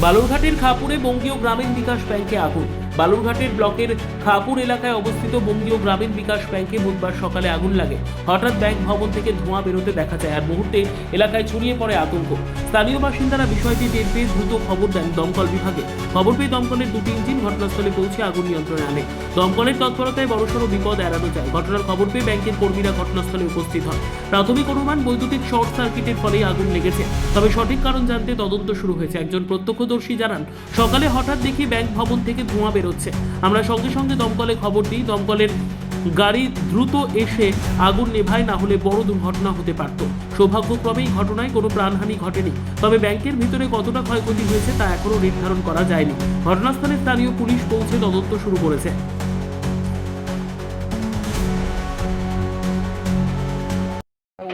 বালুরঘাটের খাপুরে বঙ্গীয় গ্রামীণ বিকাশ ব্যাংকে আগুন। বালুরঘাটের ব্লকের খাপুর এলাকায় অবস্থিত বঙ্গীয় গ্রামীণ বিকাশ ব্যাংকে বুধবার সকালে আগুন লাগে। হঠাৎ ব্যাংক ভবন থেকে ধোঁয়া বেরোতে দেখা যায়, আর মুহূর্তে এলাকায় ছড়িয়ে পড়ে আতঙ্ক। স্থানীয় বাসিন্দারা বিষয়টি টের পেয়ে দ্রুত খবর দেন দমকল বিভাগে। খবর পেয়ে দমকলের দুটি ইঞ্জিন ঘটনাস্থলে পৌঁছে আগুন নিয়ন্ত্রণে আনে। দমকলের তৎপরতায় বড়সড় বিপদ এড়ানো যায়। ঘটনার খবর পেয়ে ব্যাংকের কর্মীরা ঘটনাস্থলে উপস্থিত হন। প্রাথমিক অনুমান বৈদ্যুতিক শর্ট সার্কিটের ফলেই আগুন লেগেছে, তবে সঠিক কারণ জানতে তদন্ত শুরু হয়েছে। একজন প্রত্যক্ষদর্শী জানান, সকালে হঠাৎ দেখি ব্যাংক ভবন থেকে ধোঁয়া বেরোচ্ছে। আমরা সঙ্গে সঙ্গে দমকলে খবর দিই। দমকলের গাড়ি দ্রুত এসে আগুন নেভায়, না হলে বড় দুর্ঘটনা হতে পারত। সৌভাগ্যক্রমে এই ঘটনায় কোনো প্রাণহানি ঘটেনি, তবে ব্যাংকের ভিতরে কতটা ক্ষয়ক্ষতি হয়েছে তা এখনো নির্ধারণ করা যায়নি। ঘটনাস্থলে স্থানীয় পুলিশ পৌঁছে তদন্ত শুরু করেছে।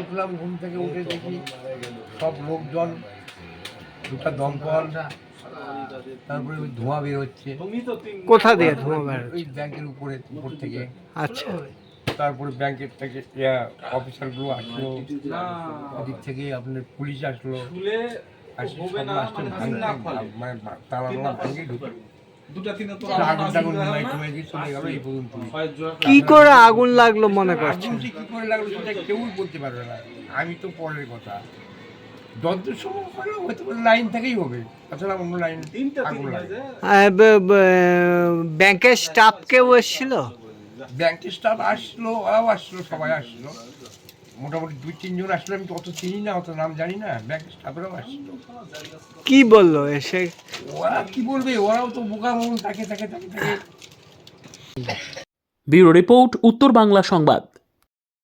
উঠলাম, ঘুম থেকে উঠে দেখি সব লোকজন, দুটা দমকল, তারপরে ওই ধোঁয়া বেরোচ্ছে। কোথা দিয়ে ধোঁয়া বের? ওই ব্যাংকের উপর থেকে। আচ্ছা, তারপরে ব্যাংকের থেকে অফিসারগুলো আসলো, ওদিক থেকে আপনার পুলিশ আসলো, মানে তালা ভাঙিয়ে ঢুকে কি করে আগুন লাগলো মনে করছেন? কি করে লাগলো সেটা কেউই বলতে পারবে না। আমি তো পরের কথা, যতদূর সময় হলো হয়তো লাইন থেকেই হবে, তাছাড়া অন্য লাইন আগুন লাগে। ব্যাংকের স্টাফ কেউ এসেছিল? ব্যাংকের স্টাফ আসলো, ওরাও আসলো, সবাই আসলো, মোটামুটি 2-3 জন আসলো। আমি তো অত চিনি না, অত নাম জানি না। ব্যাংকের স্টাফেরাও আসলো। কি বললো এসে? ওরা কি বলবে, ওরাও তো বোকা মন থাকে। ব্যুরো রিপোর্ট, উত্তর বাংলা সংবাদ।